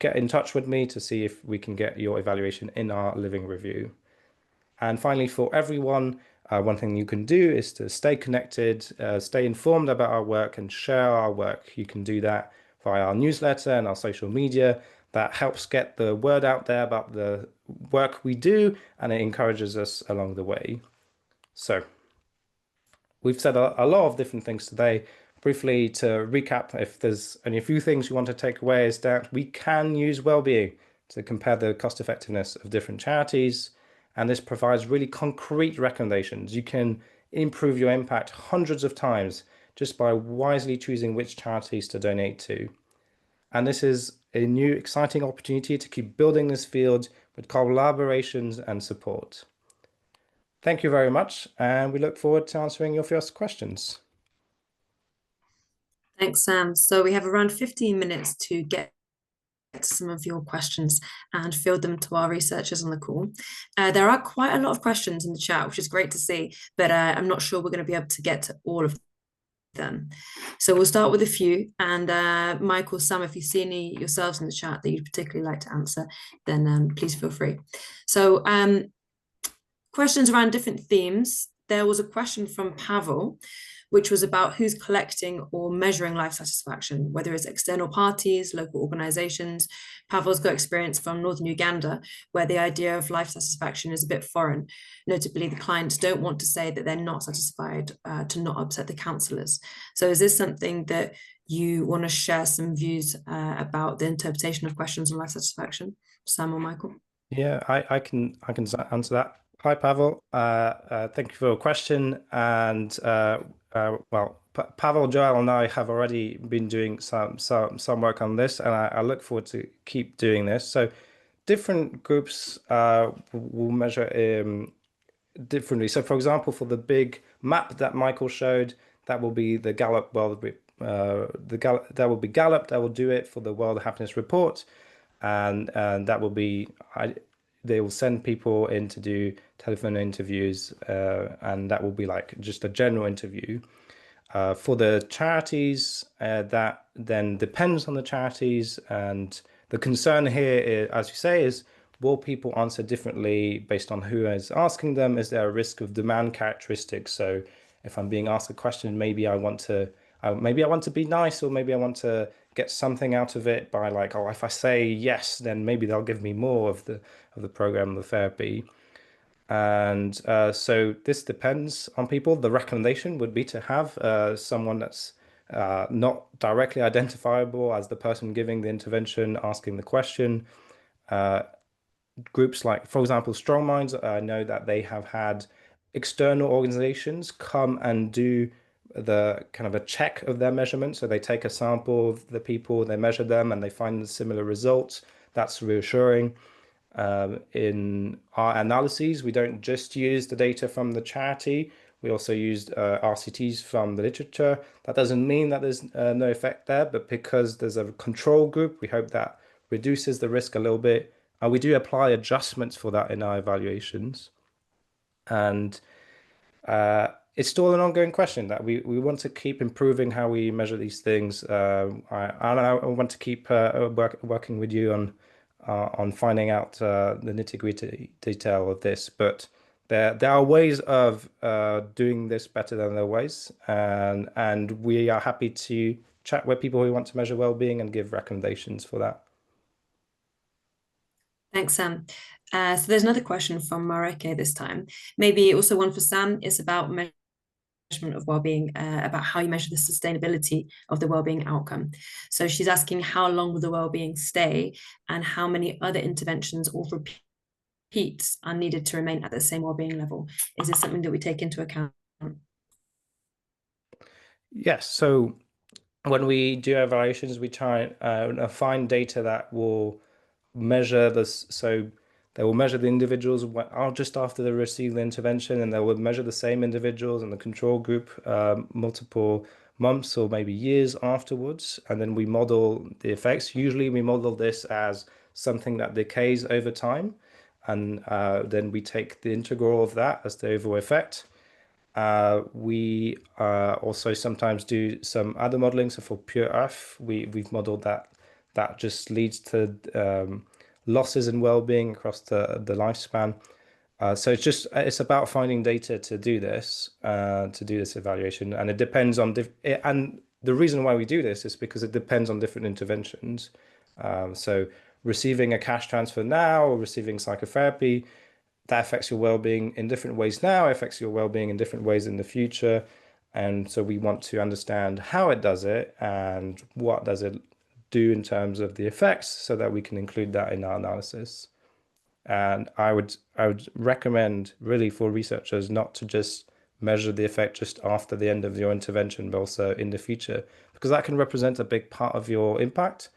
B: get in touch with me to see if we can get your evaluation in our living review. And finally, for everyone, one thing you can do is to stay connected, stay informed about our work, and share our work. You can do that via our newsletter and our social media. That helps get the word out there about the work we do, and it encourages us along the way. So we've said a lot of different things today. Briefly to recap, if there's only a few things you want to take away, is that we can use well-being to compare the cost effectiveness of different charities. And this provides really concrete recommendations. You can improve your impact hundreds of times just by wisely choosing which charities to donate to. And this is a new exciting opportunity to keep building this field with collaborations and support. Thank you very much, and we look forward to answering your first questions.
C: Thanks, Sam. So we have around 15 minutes to get some of your questions and field them to our researchers on the call. There are quite a lot of questions in the chat, which is great to see, but I'm not sure we're going to be able to get to all of them. So we'll start with a few, and Michael, Sam, if you see any yourselves in the chat that you'd particularly like to answer, then please feel free. So questions around different themes. There was a question from Pavel, which was about who's collecting or measuring life satisfaction, whether it's external parties, local organizations. Pavel's got experience from northern Uganda, where the idea of life satisfaction is a bit foreign. Notably, the clients don't want to say that they're not satisfied to not upset the counsellors. So is this something that you want to share some views about the interpretation of questions on life satisfaction, Sam or Michael?
B: Yeah, I can answer that. Hi, Pavel. Thank you for your question. And well, Pavel, Joel, and I have already been doing some work on this, and I look forward to keep doing this. So, different groups will measure differently. So, for example, for the big map that Michael showed, that will be the Gallup that will be Gallup that will do it for the World Happiness Report, and that will be they will send people in to do telephone interviews, and that will be like just a general interview. For the charities, that then depends on the charities, and the concern here, is, as you say, is will people answer differently based on who is asking them? Is there a risk of demand characteristics? So if I'm being asked a question, maybe I want to be nice, or maybe I want to get something out of it by like, oh, if I say yes, then maybe they'll give me more of the program, the therapy. And so this depends on people. The recommendation would be to have someone that's not directly identifiable as the person giving the intervention, asking the question. Groups like, for example, Strong Minds, I know that they have had external organizations come and do the kind of a check of their measurement. So they take a sample of the people, they measure them, and they find similar results. That's reassuring. In our analyses, we don't just use the data from the charity. We also used RCTs from the literature. That doesn't mean that there's no effect there, but because there's a control group, we hope that reduces the risk a little bit. And we do apply adjustments for that in our evaluations. And it's still an ongoing question that we want to keep improving how we measure these things. I want to keep working with you on finding out the nitty-gritty detail of this, but there are ways of doing this better than other ways, and we are happy to chat with people who want to measure well-being and give recommendations for that.
C: Thanks, Sam. So there's another question from Mareke this time. Maybe also one for Sam. It's about measurement of well-being, about how you measure the sustainability of the well-being outcome. So she's asking how long will the well-being stay and how many other interventions or repeats are needed to remain at the same well-being level. Is this something that we take into account?
B: Yes. So when we do evaluations, we try and find data that will measure this. So they will measure the individuals just after they receive the intervention, and they will measure the same individuals in the control group multiple months or maybe years afterwards. And then we model the effects. Usually we model this as something that decays over time. And then we take the integral of that as the overall effect. We also sometimes do some other modeling. So for pure Earth, we've modeled that just leads to losses in well-being across the lifespan. So it's about finding data to do this evaluation, and it depends on and the reason why we do this is because it depends on different interventions. So receiving a cash transfer now or receiving psychotherapy, that affects your well-being in different ways now, affects your well-being in different ways in the future. And so we want to understand how it does it and what does it do in terms of the effects so that we can include that in our analysis. And I would recommend really for researchers not to just measure the effect just after the end of your intervention, but also in the future, because that can represent a big part of your impact,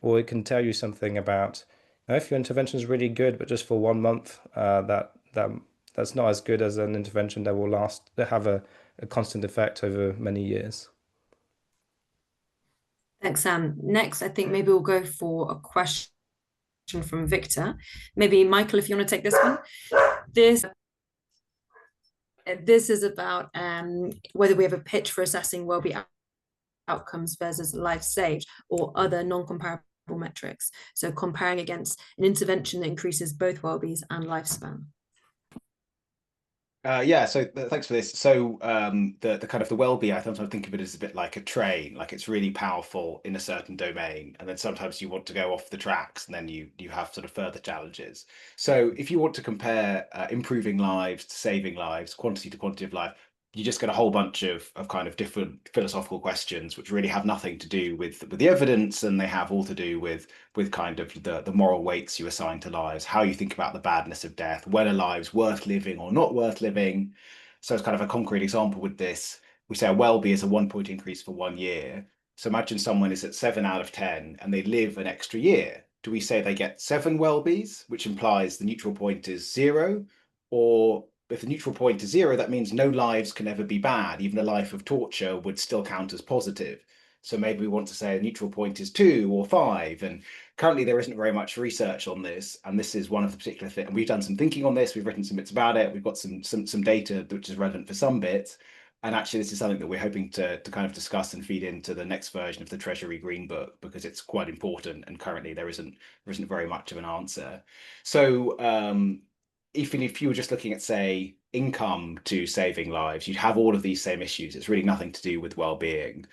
B: or it can tell you something about, if your intervention is really good, but just for 1 month, that's not as good as an intervention that will have a constant effect over many years.
C: Thanks, Sam. Next, I think maybe we'll go for a question from Victor. Maybe Michael, if you want to take this one. This is about whether we have a pitch for assessing well-being outcomes versus life saved or other non-comparable metrics. So comparing against an intervention that increases both well-being and lifespan.
A: Yeah, so thanks for this. So the kind of the WELLBY, I sometimes think of it as a bit like a train, like it's really powerful in a certain domain, and then sometimes you want to go off the tracks, and then you have sort of further challenges. So if you want to compare improving lives to saving lives, quantity to quantity of life, you just get a whole bunch of kind of different philosophical questions, which really have nothing to do with the evidence, and they have all to do with kind of the moral weights you assign to lives, how you think about the badness of death, whether lives worth living or not worth living. So it's kind of a concrete example with this. We say a WELLBY is a 1 point increase for 1 year. So imagine someone is at 7 out of 10 and they live an extra year. Do we say they get 7 WELLBYs, which implies the neutral point is 0? Or if the neutral point is 0, that means no lives can ever be bad. Even a life of torture would still count as positive. So maybe we want to say a neutral point is 2 or 5. And currently there isn't very much research on this. And this is one of the particular things. And we've done some thinking on this. We've written some bits about it. We've got some data which is relevant for some bits. And actually, this is something that we're hoping to kind of discuss and feed into the next version of the Treasury Green Book, because it's quite important. And currently there isn't very much of an answer. So if you were just looking at, say, income to saving lives, you'd have all of these same issues. It's really nothing to do with well-being.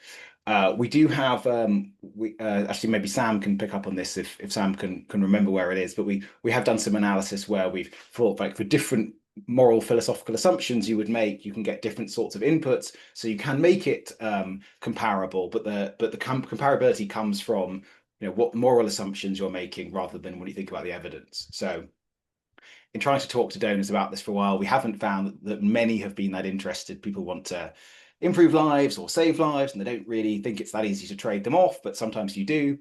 A: We do have actually maybe Sam can pick up on this if Sam can remember where it is, but we have done some analysis where we've thought, like, for different moral philosophical assumptions you would make, you can get different sorts of inputs, so you can make it comparable, but the comparability comes from what moral assumptions you're making rather than when you think about the evidence. So in trying to talk to donors about this for a while, we haven't found that many have been that interested. People want to improve lives or save lives, and they don't really think it's that easy to trade them off. But sometimes you do,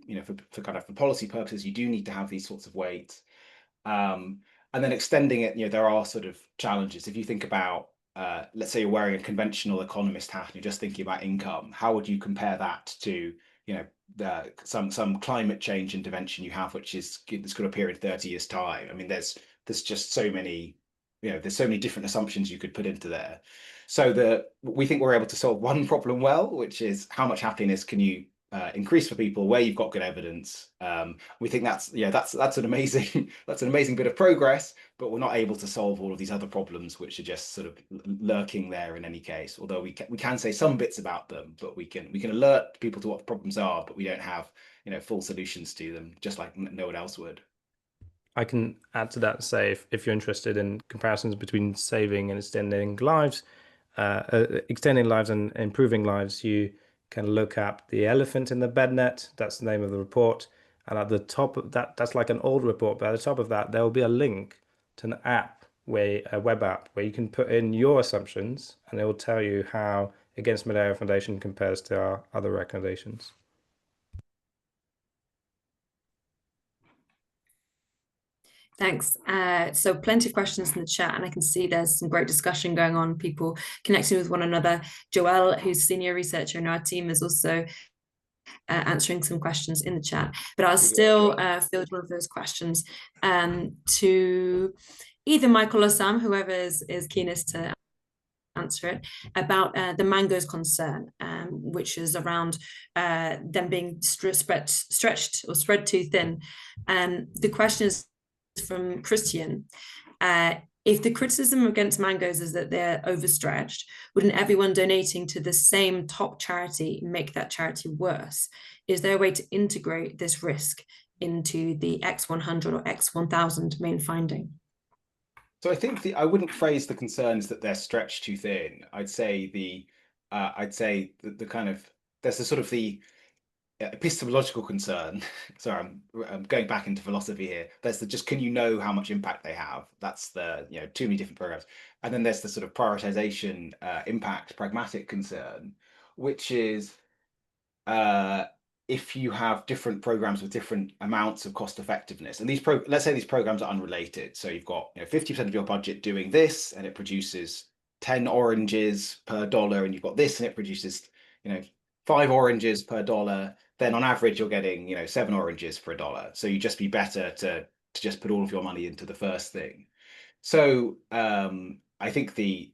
A: for kind of for policy purposes, you do need to have these sorts of weights. And then extending it, there are sort of challenges. If you think about, let's say you're wearing a conventional economist hat and you're just thinking about income, how would you compare that to, some climate change intervention you have, which is it's going to appear in 30 years' time? I mean, there's just so many, there's so many different assumptions you could put into there. So we think we're able to solve one problem well, which is how much happiness can you increase for people where you've got good evidence. We think that's an amazing that's an amazing bit of progress, but we're not able to solve all of these other problems which are just sort of lurking there in any case. Although we can say some bits about them, but we can alert people to what the problems are, but we don't have full solutions to them, just like no one else would.
B: I can add to that and say if you're interested in comparisons between saving and extending lives and improving lives, you can look up The Elephant in the Bed Net. That's the name of the report. And at the top of that, that's like an old report, but at the top of that, there will be a link to an app, a web app, where you can put in your assumptions and it will tell you how Against Malaria Foundation compares to our other recommendations.
C: Thanks. So plenty of questions in the chat, and I can see there's some great discussion going on, people connecting with one another. Joelle, who's senior researcher in our team, is also answering some questions in the chat. But I'll still field one of those questions to either Michael or Sam, whoever is keenest to answer it, about the mangoes concern, which is around them being stretched or spread too thin. The question is from Christian. If the criticism against mangoes is that they're overstretched, wouldn't everyone donating to the same top charity make that charity worse? Is there a way to integrate this risk into the X100 or X1000 main finding?
A: So I think I wouldn't phrase the concerns that they're stretched too thin. I'd say the kind of there's a sort of the epistemological concern. Sorry, I'm going back into philosophy here. There's the just, can you know how much impact they have? That's the, too many different programs. And then there's the sort of prioritization, impact, pragmatic concern, which is if you have different programs with different amounts of cost effectiveness, and let's say these programs are unrelated. So you've got 50% of your budget doing this, and it produces 10 oranges per dollar, and you've got this, and it produces 5 oranges per dollar. Then on average, you're getting 7 oranges per dollar. So you'd just be better to just put all of your money into the first thing. So I think the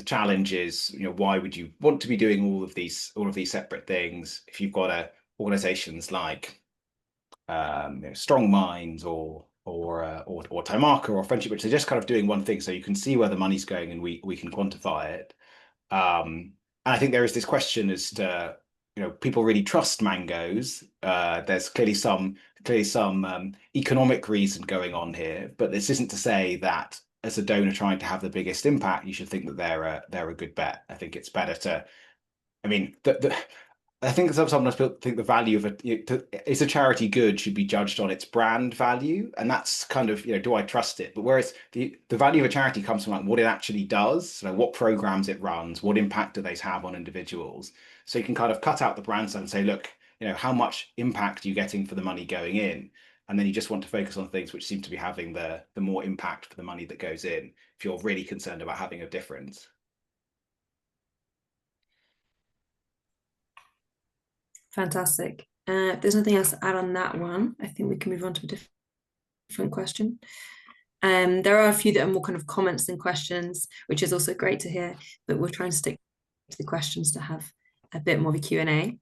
A: challenge is, why would you want to be doing all of these separate things if you've got organizations like Strong Minds or Taimaka or Friendship, which are just kind of doing one thing, so you can see where the money's going and we can quantify it. And I think there is this question as to, people really trust mangoes. There's clearly some economic reason going on here, but this isn't to say that as a donor trying to have the biggest impact, you should think that they're a good bet. I think it's better to, I think sometimes people think the value of is a charity good should be judged on its brand value, and that's kind of, do I trust it? But whereas the value of a charity comes from like what it actually does, what programs it runs, what impact do they have on individuals. So you can kind of cut out the brand side and say, look, how much impact are you getting for the money going in? And then you just want to focus on things which seem to be having the more impact for the money that goes in, if you're really concerned about having a difference.
C: Fantastic. If there's nothing else to add on that one, I think we can move on to a different question. There are a few that are more kind of comments than questions, which is also great to hear, but we'll try and stick to the questions to have a bit more of a Q&A.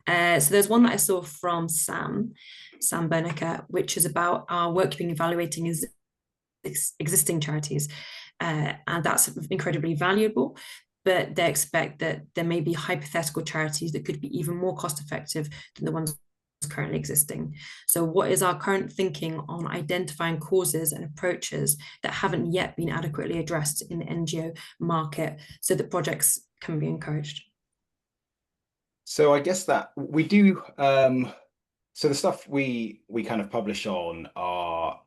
C: So there's one that I saw from Sam Bernicker, which is about our work being evaluating existing charities. And that's incredibly valuable, but they expect that there may be hypothetical charities that could be even more cost effective than the ones currently existing. So what is our current thinking on identifying causes and approaches that haven't yet been adequately addressed in the NGO market so that projects can be encouraged?
A: So I guess that we do, so the stuff we kind of publish on are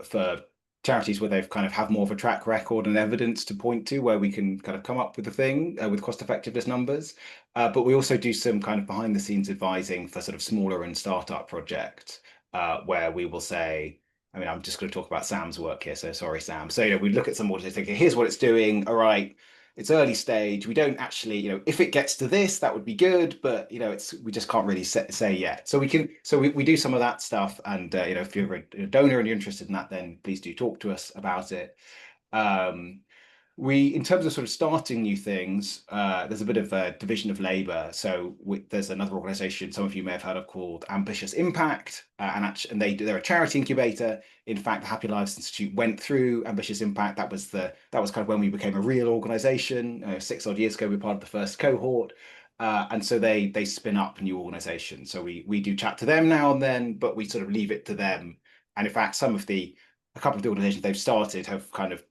A: for charities where they've kind of have more of a track record and evidence to point to, where we can kind of come up with a thing with cost effectiveness numbers. But we also do some kind of behind the scenes advising for sort of smaller and startup projects, where we will say, I'm just going to talk about Sam's work here, so sorry, Sam. So, we look at some audits, think, here's what it's doing. All right, it's early stage. We don't actually, if it gets to this, that would be good, but we just can't really say yet. So we do some of that stuff, and if you're a donor and you're interested in that, then please do talk to us about it. In terms of sort of starting new things, there's a bit of a division of labor. So there's another organization some of you may have heard of called Ambitious Impact, and they're a charity incubator. In fact, the Happy Lives Institute went through Ambitious Impact. That was kind of when we became a real organization. 6 odd years ago, we were part of the first cohort. And so they spin up new organizations. So we do chat to them now and then, but we sort of leave it to them. And in fact, a couple of the organizations they've started have kind of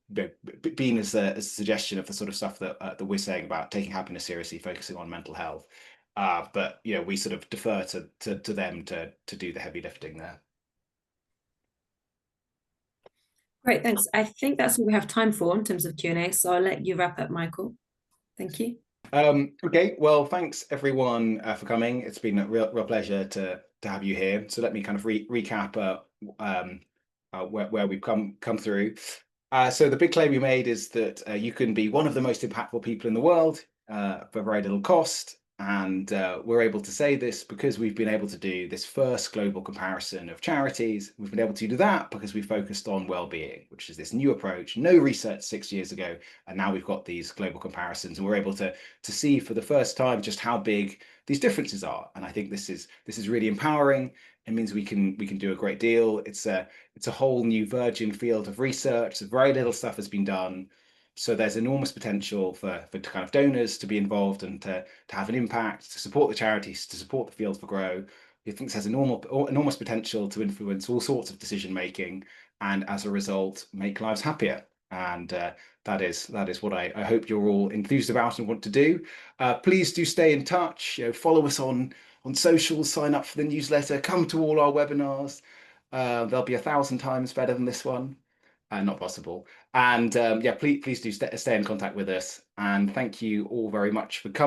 A: been as a suggestion of the sort of stuff that we're saying about taking happiness seriously, focusing on mental health. But we sort of defer to them to do the heavy lifting there.
C: Great, thanks. I think that's all we have time for in terms of Q&A, so I'll let you wrap up, Michael. Thank you.
A: Okay, well, thanks everyone for coming. It's been a real pleasure to have you here. So let me kind of recap where we've come through. So the big claim we made is that you can be one of the most impactful people in the world for very little cost. And we're able to say this because we've been able to do this first global comparison of charities. We've been able to do that because we focused on well-being, which is this new approach, no research 6 years ago. And now we've got these global comparisons, and we're able to see for the first time just how big these differences are. And I think this is really empowering. It means we can do a great deal. It's a whole new virgin field of research. So very little stuff has been done. So there's enormous potential for kind of donors to be involved and to have an impact, to support the charities, to support the field for grow. I think this has enormous potential to influence all sorts of decision making, and as a result, make lives happier. And that is what I hope you're all enthused about and want to do. Please do stay in touch. Follow us on socials, sign up for the newsletter, come to all our webinars. They'll be 1,000 times better than this one. Not possible. And yeah, please do stay in contact with us. And thank you all very much for coming.